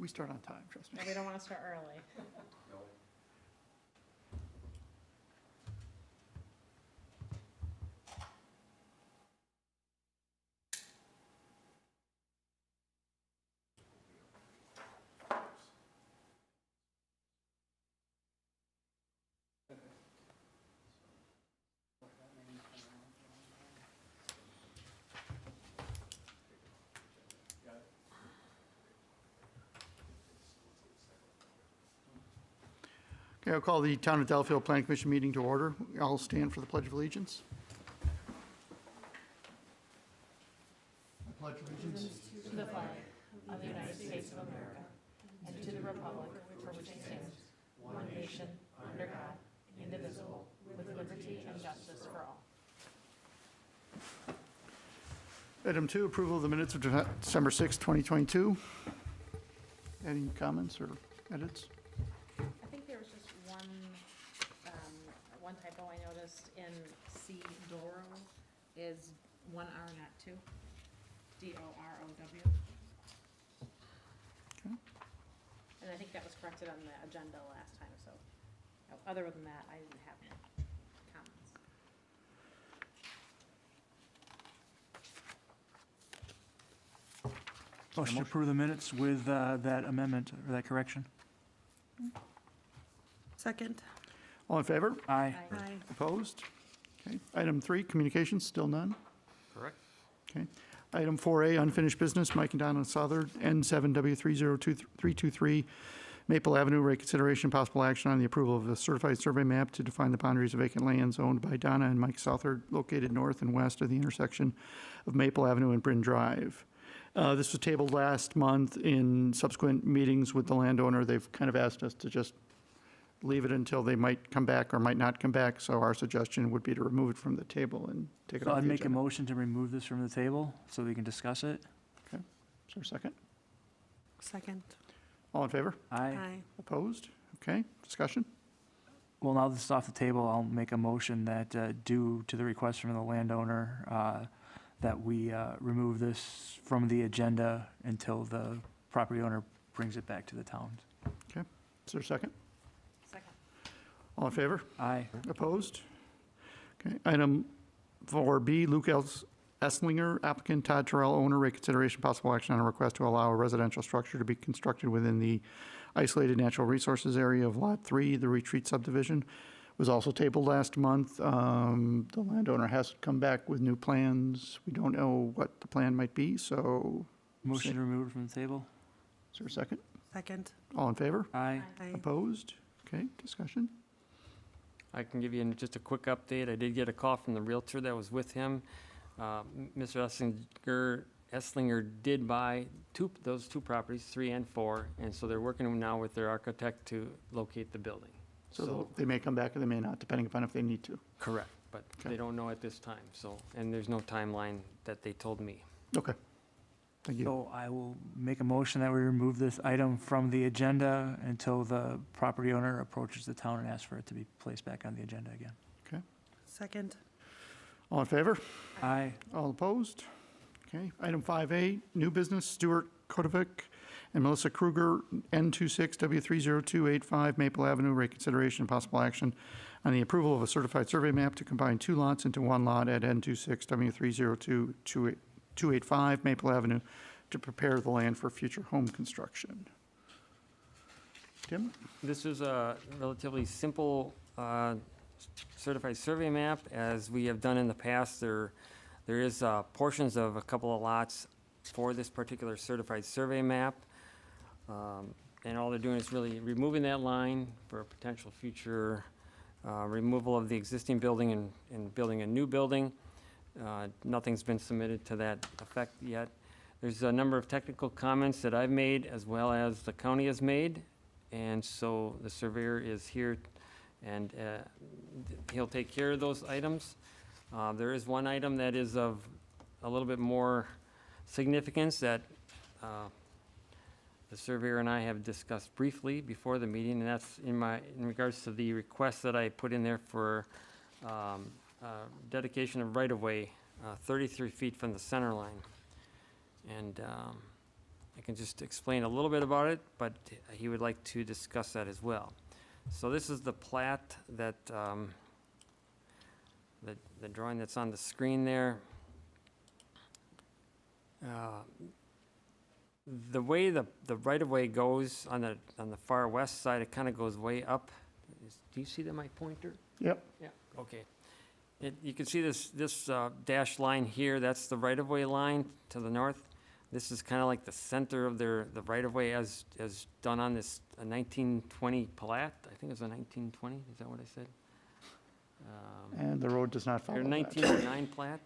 We start on time, trust me. No, we don't want to start early. Okay, I'll call the Town of Delafield Planning Commission meeting to order. I'll stand for the Pledge of Allegiance. I pledge allegiance To the flag of the United States of America and to the republic for which it stands, one nation, under God, indivisible, with liberty and justice for all. Item 2, approval of the minutes of December 6, 2022. Any comments or edits? I think there was just one typo I noticed in C, Doro is one R, not two. D-O-R-O-W. Okay. And I think that was corrected on the agenda last time, so other than that, I didn't have any comments. Motion to approve the minutes with that amendment, or that correction. Second. All in favor? Aye. Aye. Opposed? Okay. Item 3, communications, still none. Correct. Okay. Item 4A, unfinished business, Mike and Donna Southard, N7W302323, Maple Avenue, reconsideration, possible action on the approval of a certified survey map to define the boundaries of vacant lands owned by Donna and Mike Southard, located north and west of the intersection of Maple Avenue and Bryn Drive. This was tabled last month. In subsequent meetings with the landowner, they've kind of asked us to just leave it until they might come back or might not come back, so our suggestion would be to remove it from the table and take it So off I'd the make a agenda. motion to remove this from the table so we can discuss it. Is there a second? Second. All in favor? Aye. Aye. Opposed? Okay, discussion? Well, now this is off the table, I'll make a motion that due to the request from the landowner, that we remove this from the agenda until the property owner brings it back to the town. Is there a second? Second. All in favor? Aye. Opposed? Okay, item 4B, Luke Esslinger, applicant, Todd Terrell, owner, reconsideration, possible action on a request to allow a residential structure to be constructed within the isolated natural resources area of Lot 3, the retreat subdivision. Was also tabled last month. The landowner has come back with new plans. We don't know what the plan might be, so Motion to remove it from the table? is there a second? Second. All in favor? Aye. Aye. Opposed? Okay, discussion? I can give you just a quick update. I did get a call from the Realtor that was with him. Mr. Esslinger did buy those two properties, 3 and 4, and so they're working now with their architect to locate the building. So they may come back or they may not, depending upon if they need to. Correct, but Okay. they don't know at this time, so, and there's no timeline that they told me. Okay. Thank you. So I will make a motion that we remove this item from the agenda until the property owner approaches the town and asks for it to be placed back on the agenda again. Second. All in favor? Aye. All opposed? Okay. Item 5A, new business, Stuart Kodovic and Melissa Kruger, N26W30285 Maple Avenue, reconsideration and possible action on the approval of a certified survey map to combine 2 lots into 1 lot at N26W302285 Maple Avenue to prepare the land for future home construction. Tim? This is a relatively simple certified survey map. As we have done in the past, there is portions of a couple of lots for this particular certified survey map. And all they're doing is really removing that line for a potential future removal of the existing building and building a new building. Nothing's been submitted to that effect yet. There's a number of technical comments that I've made as well as the county has made. And so the surveyor is here and he'll take care of those items. There is one item that is of a little bit more significance that the surveyor and I have discussed briefly before the meeting, and that's in regards to the request that I put in there for dedication of right-of-way 33 feet from the center line. And I can just explain a little bit about it, but he would like to discuss that as well. So this is the plat that, the drawing that's on the screen there. The way the right-of-way goes on the far west side, it kind of goes way up. Do you see that, my pointer? Yep. Yeah, okay. You can see this dashed line here, that's the right-of-way line to the north. This is kind of like the center of the right-of-way as done on this 1920 plat. I think it was a 1920, is that what I said? And the road does not follow Or that. 1909 plat.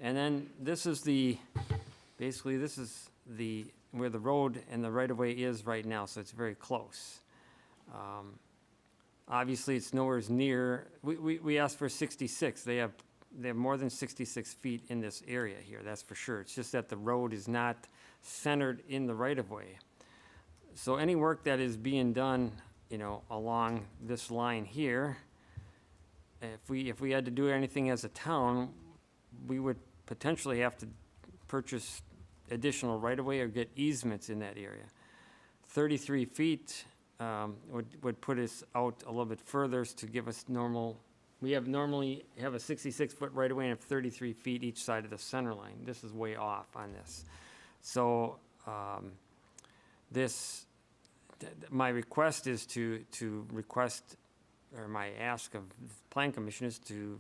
And then this is basically this is where the road and the right-of-way is right now, so it's very close. Obviously, it's nowhere near, we asked for 66. They have more than 66 feet in this area here, that's for sure. It's just that the road is not centered in the right-of-way. So any work that is being done, along this line here, if we had to do anything as a town, we would potentially have to purchase additional right-of-way or get easements in that area. 33 feet would put us out a little bit further to give us we normally have a 66-foot right-of-way and have 33 feet each side of the center line. This is way off on this. So my request is to request, or my ask of the Plan Commission is to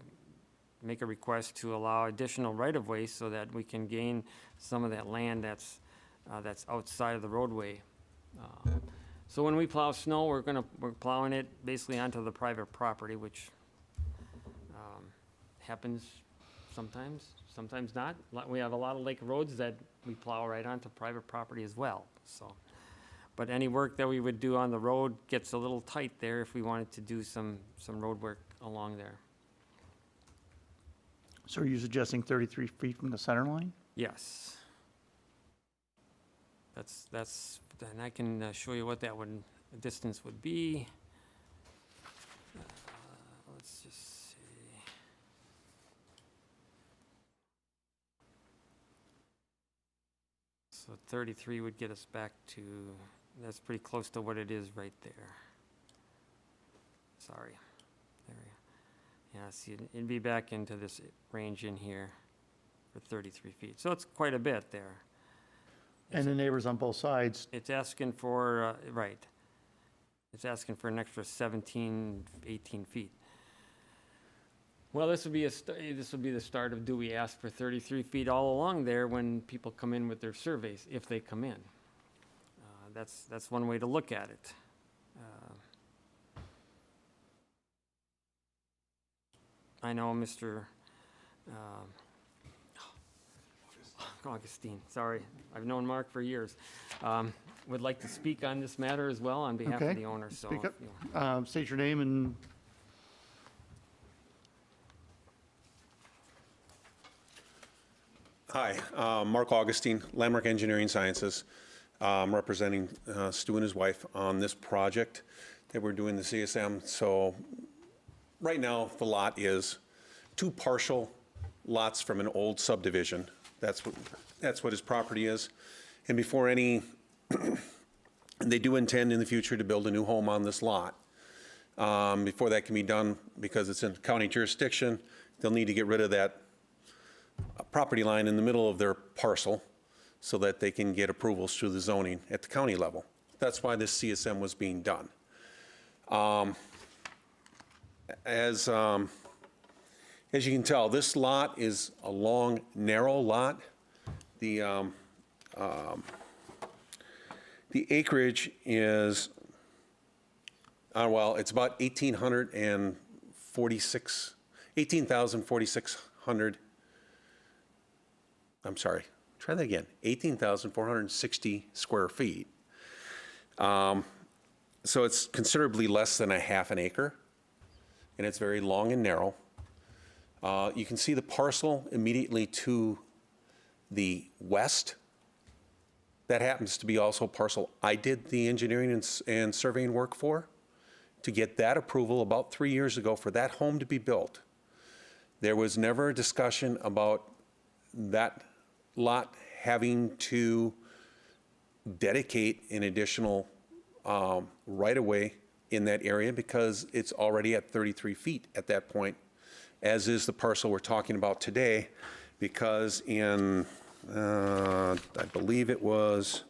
make a request to allow additional right-of-way so that we can gain some of that land that's outside of the roadway. So when we plow snow, we're plowing it basically onto the private property, which happens sometimes not. We have a lot of lake roads that we plow right onto private property as well, so. But any work that we would do on the road gets a little tight there if we wanted to do some road work along there. So are you suggesting 33 feet from the center line? Yes. And I can show you what that distance would be. Let's just see. So 33 would get us back to, that's pretty close to what it is right there. Sorry. There we go. Yeah, see, it'd be back into this range in here for 33 feet. So it's quite a bit there. And the neighbors on both sides, It's asking for, right, it's asking for an extra 17, 18 feet. Well, this would be the start of, do we ask for 33 feet all along there when people come in with their surveys, if they come in? That's one way to look at it. I know Mr. Augustine, sorry, I've known Mark for years, would like to speak on this matter as well on behalf of Okay, the owner, so. speak up. if you- State your name and Hi, Mark Augustine, Landmark Engineering Sciences. I'm representing Stu and his wife on this project that we're doing the CSM. So right now, the lot is two partial lots from an old subdivision. That's what his property is. And before they do intend in the future to build a new home on this lot. Before that can be done, because it's in county jurisdiction, they'll need to get rid of that property line in the middle of their parcel so that they can get approvals through the zoning at the county level. That's why this CSM was being done. As you can tell, this lot is a long, narrow lot. The acreage is, it's about 18,460 square feet. So it's considerably less than a half an acre, and it's very long and narrow. You can see the parcel immediately to the west. That happens to be also a parcel I did the engineering and surveying work for, to get that approval about 3 years ago for that home to be built. There was never a discussion about that lot having to dedicate an additional right-of-way in that area because it's already at 33 feet at that point, as is the parcel we're talking about today, because in, I believe it was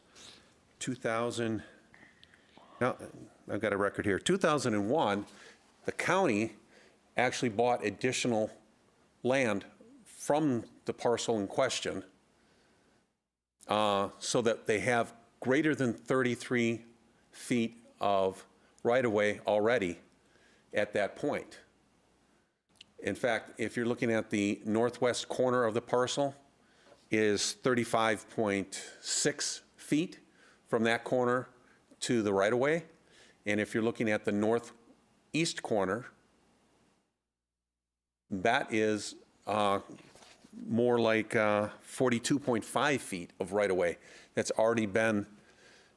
2000, no, I've got a record here, 2001, the county actually bought additional land from the parcel in question so that they have greater than 33 feet of right-of-way already at that point. In fact, if you're looking at the northwest corner of the parcel, is 35.6 feet from that corner to the right-of-way. And if you're looking at the northeast corner, that is more like 42.5 feet of right-of-way that's already been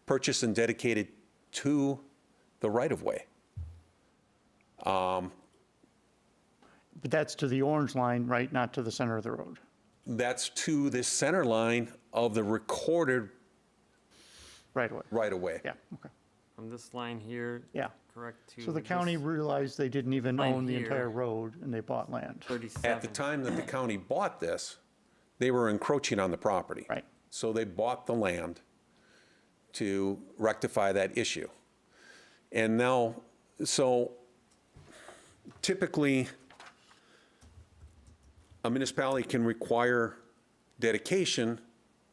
purchased and dedicated to the right-of-way. But that's to the orange line, right, not to the center of the road? That's to the center line of the recorded Right away. right-of-way. Yeah, okay, From this line here, yeah. correct to. So the county this realized they didn't even line own the here. entire road, and they bought land. 37. At the time that the county bought this, they were encroaching on the property. Right. So they bought the land to rectify that issue. And now, so typically, a municipality can require dedication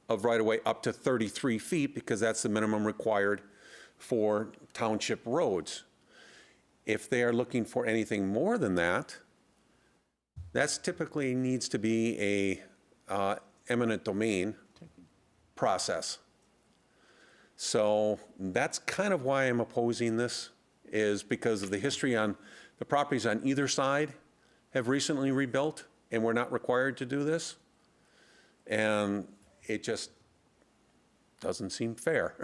of right-of-way up to 33 feet because that's the minimum required for township roads. If they are looking for anything more than that, that's typically needs to be a eminent domain process. So that's kind of why I'm opposing this, is because of the history on the properties on either side have recently rebuilt, and we're not required to do this. And it just doesn't seem fair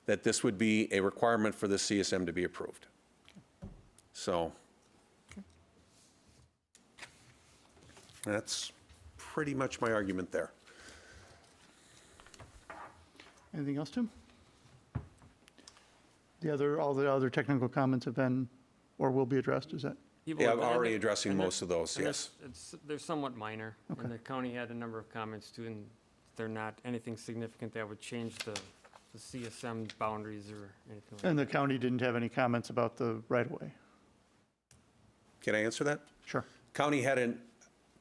that this would be a requirement for the CSM to be approved. So that's pretty much my argument there. Anything else, Tim? All the other technical comments have been, or will be addressed, is that? People Yeah, have- I'm and already it- addressing and most of those, and yes. they're somewhat minor. And the county had a number of comments too, and they're not anything significant that would change the CSM boundaries or anything like that. And the county didn't have any comments about the right-of-way? Can I answer that? Sure. County had a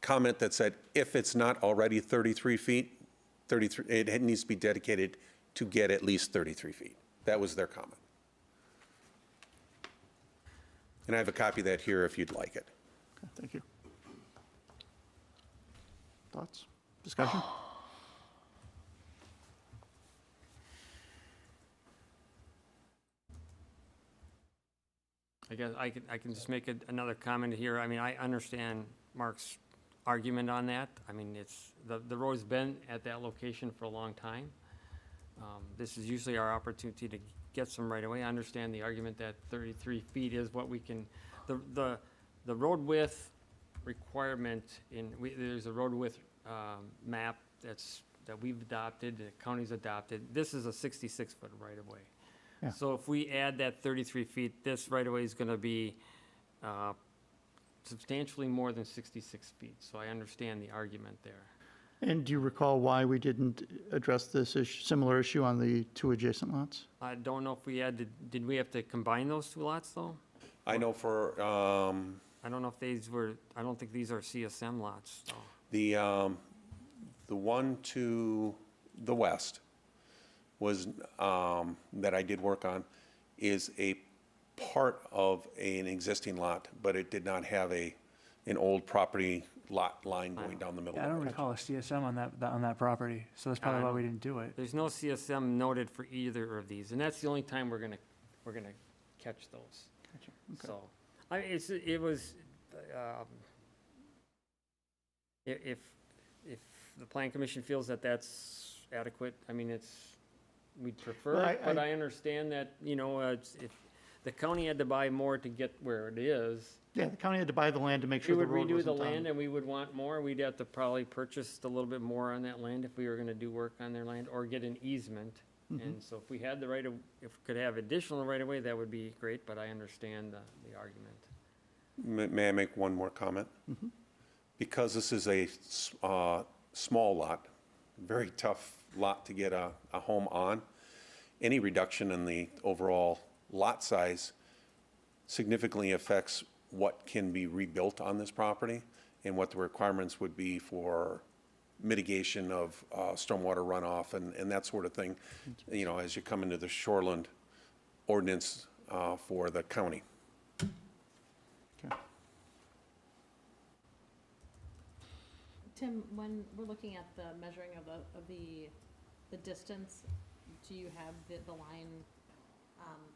comment that said, if it's not already 33 feet, it needs to be dedicated to get at least 33 feet. That was their comment. And I have a copy of that here if you'd like it. Okay, thank you. Thoughts? Discussion? I guess I can just make another comment here. I mean, I understand Mark's argument on that. I mean, the road's been at that location for a long time. This is usually our opportunity to get some right away. I understand the argument that 33 feet is what we can, the road width requirement there's a road width map that we've adopted, the county's adopted. This is a 66-foot right of way. Yeah. So if we add that 33 feet, this right of way is going to be substantially more than 66 feet. So I understand the argument there. And do you recall why we didn't address this similar issue on the two adjacent lots? I don't know if we did we have to combine those two lots though? I know for I don't know if I don't think these are CSM lots, so. the one to the west was, that I did work on, is a part of an existing lot, but it did not have an old property lot line going down the middle Yeah, I don't of it. recall a CSM on that property, so that's probably why we didn't do it. There's no CSM noted for either of these, and that's the only time we're gonna catch those. So, it was, if the plan commission feels that that's adequate, I mean, we'd prefer Well, it, but I understand that, if the county had to buy more to get where it is, Yeah, the county had to buy the land to make we sure the would road redo the wasn't land done. and we would want more, we'd have to probably purchase a little bit more on that land if we were gonna do work on their land, or get an easement And so if we had the right of, if we could have additional right of way, that would be great, but I understand the argument. May I make one more comment? Because this is a small lot, very tough lot to get a home on, any reduction in the overall lot size significantly affects what can be rebuilt on this property and what the requirements would be for mitigation of stormwater runoff and that sort of thing, you know, as you come into the shoreland ordinance for the county. Okay. Tim, when we're looking at the measuring of the distance, do you have the line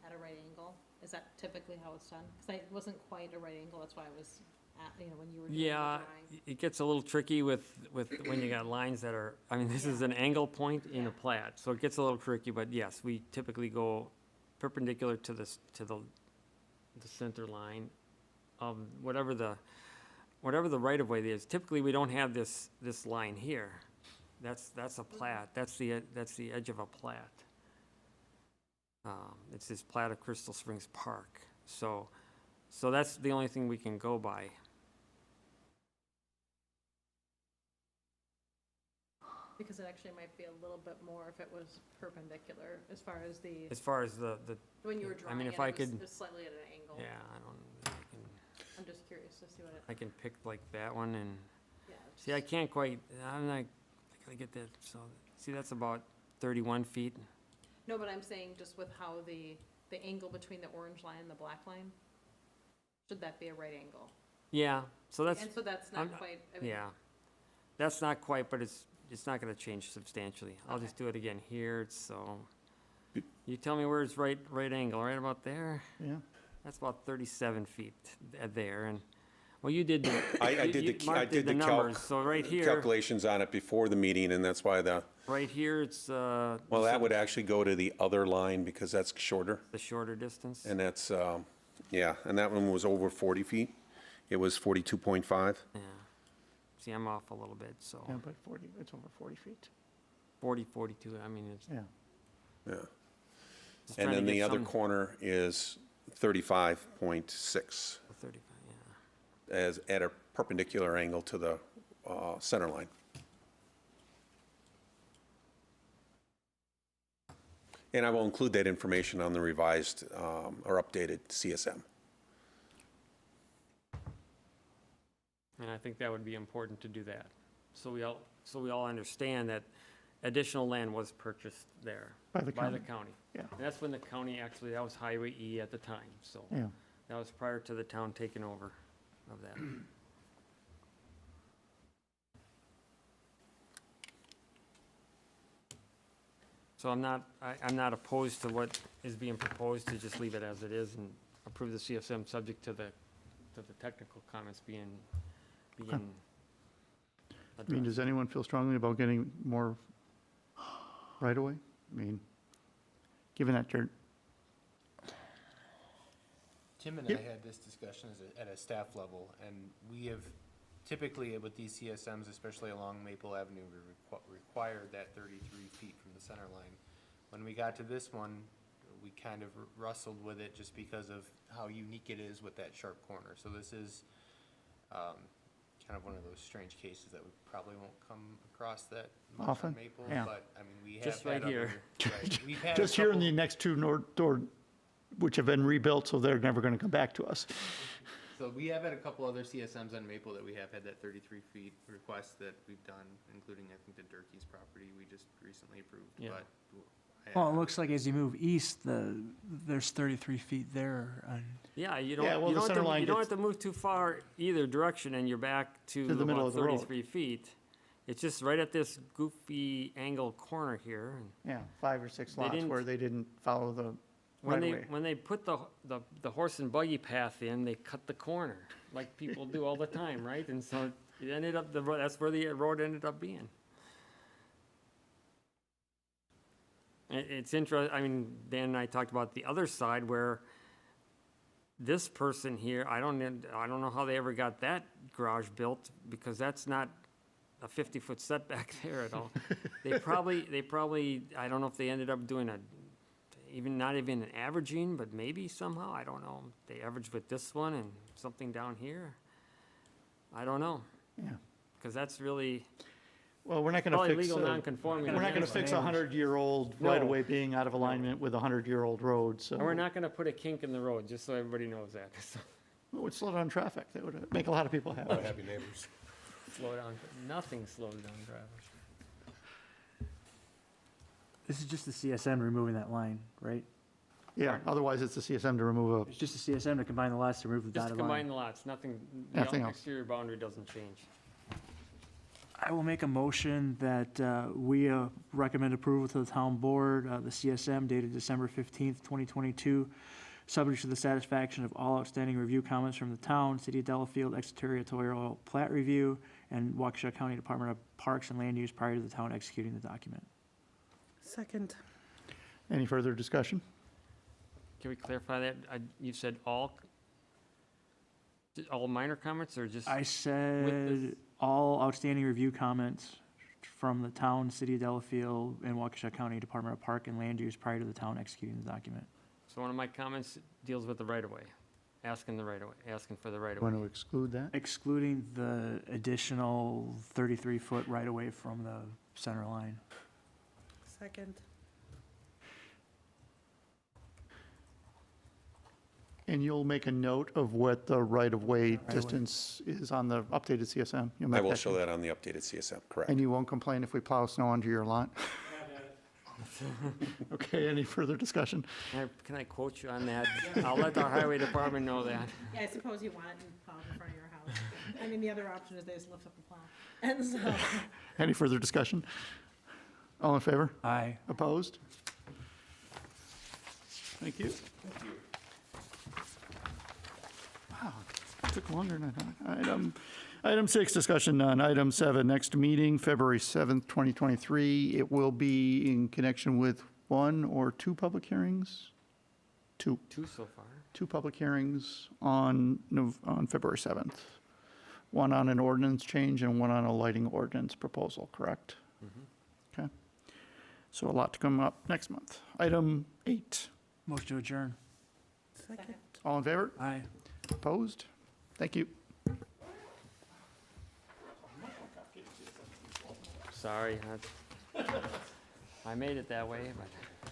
at a right angle? Is that typically how it's done? Because it wasn't quite a right angle, that's why I was at, when you were doing the Yeah, drawing. it gets a little tricky with when you got lines that are, I mean, this is an angle point in a plat, so it gets a little tricky, but yes, we typically go perpendicular to the center line of whatever the right of way is. Typically, we don't have this line here. That's a plat. That's the edge of a plat. It's this plat of Crystal Springs Park. So that's the only thing we can go by. Because it actually might be a little bit more if it was perpendicular, as far as As far as the when you were I drawing mean, it, if I it could- was slightly at an angle. yeah, I'm just curious to see what it, I can pick like that one and, yeah. see, I can't quite, I gotta get that, so, see, that's about 31 feet. No, but I'm saying just with how the angle between the orange line and the black line, should that be a right angle? Yeah, so that's, And so that's I'm not not- quite, I mean, yeah. That's not quite, but it's not gonna change substantially. I'll just do it again here, so. You tell me where it's right angle, right about there? Yeah. That's about 37 feet there, and, well, you did, I did Mark did the numbers, so right here, calculations on it before the meeting, and that's why right here, it's, well, that would actually go to the other line because that's shorter. the shorter distance. And that's, yeah, and that one was over 40 feet. It was 42.5. Yeah. See, I'm off a little bit, so Yeah, but 40, it's over 40 feet. 40, 42, I mean, it's Yeah. Yeah. just And trying to then the get other some- corner is 35.6 35, yeah. as at a perpendicular angle to the center line. And I will include that information on the revised or updated CSM. And I think that would be important to do that. So we all understand that additional land was purchased there. By the By the county. county. Yeah. And that's when the county, actually, that was Highway E at the time, so. Yeah. That was prior to the town taking over of that. So I'm not opposed to what is being proposed, to just leave it as it is and approve the CSM subject to the technical comments being I mean, addressed. does anyone feel strongly about getting more right away? I mean, given that you're, Tim and Yep. I had this discussion at a staff level, and we have typically with these CSMs, especially along Maple Avenue, we required that 33 feet from the center line. When we got to this one, we kind of wrestled with it just because of how unique it is with that sharp corner. So this is kind of one of those strange cases that we probably won't come across that much Often, on Maple, yeah. but I mean, we have Just right had here. right, we've had a just here in couple- the next two door, which have been rebuilt, so they're never going to come back to us. So we have had a couple other CSMs on Maple that we have had that 33 feet request that we've done, including, I think, the Durkee's property we just recently approved, Yeah. but. Well, it looks like as you move east, there's 33 feet there. Yeah, you Yeah, well, don't, the center line you don't gets- have to move too far either direction, and you're back to To the middle about of the road. 33 feet. It's just right at this goofy angle corner here. And Yeah, 5 or 6 They lots didn't- where they didn't follow the When right they, way. when they put the horse and buggy path in, they cut the corner, like people do all the time, right? And so it ended up, that's where the road ended up being. It's interesting, I mean, Dan and I talked about the other side where this person here, I don't know how they ever got that garage built, because that's not a 50-foot setback there at all. They probably, I don't know if they ended up doing not even an averaging, but maybe somehow, I don't know. They averaged with this one and something down here. I don't know, Yeah. because that's really Well, we're not going to probably fix, legal we're non-conforming. not going to fix a 100-year-old No. right-of-way being out of alignment with a 100-year-old road, so. And we're not gonna put a kink in the road, just so everybody knows that. So, It would slow down traffic. That would make a lot of people happy. Happy neighbors. slow down, nothing slows down traffic. This is just the CSM removing that line, right? Yeah, otherwise it's the CSM to remove It's just the CSM to combine the lots to remove the Just to dotted combine line. the lots, nothing, Nothing the else. exterior boundary doesn't change. I will make a motion that we recommend approval to the town board, the CSM dated December 15th, 2022, subject to the satisfaction of all outstanding review comments from the town, City of Delafield, extraterritorial plat review, and Waukesha County Department of Parks and Land Use prior to the town executing the document. Second. it. Any further discussion? Can we clarify that? You said all minor comments, or just? I said all outstanding review comments from the town, City of Delafield, and Waukesha County Department of Park and Land Use prior to the town executing the document. So one of my comments deals with the right-of-way, asking for the right-of-way. Want to exclude that? Excluding the additional 33-foot right-of-way from the center line. Second. And you'll make a note of what the right-of-way Right-of-way. distance is on the updated CSM? You'll I make will show that on the updated CSM, correct. And you won't complain if we plow snow onto your lot? Okay, any further discussion? Can I quote you on that? I'll let our highway department know that. Yeah, I suppose you want it plowed in front of your house. I mean, the other option is they just lift up the plow. And so, Any further discussion? All in favor? Aye. Opposed? Thank you. Wow, it took longer than I thought. Item 6, discussion none. Item 7, next meeting, February 7th, 2023. It will be in connection with 1 or 2 public hearings? 2. 2 so far. 2 public hearings on February 7th. 1 on an ordinance change and 1 on a lighting ordinance proposal, correct? Okay. So a lot to come up next month. Item 8, Motion to adjourn. Second. all in favor? Aye. Opposed? Thank you. Sorry. I made it that way, but.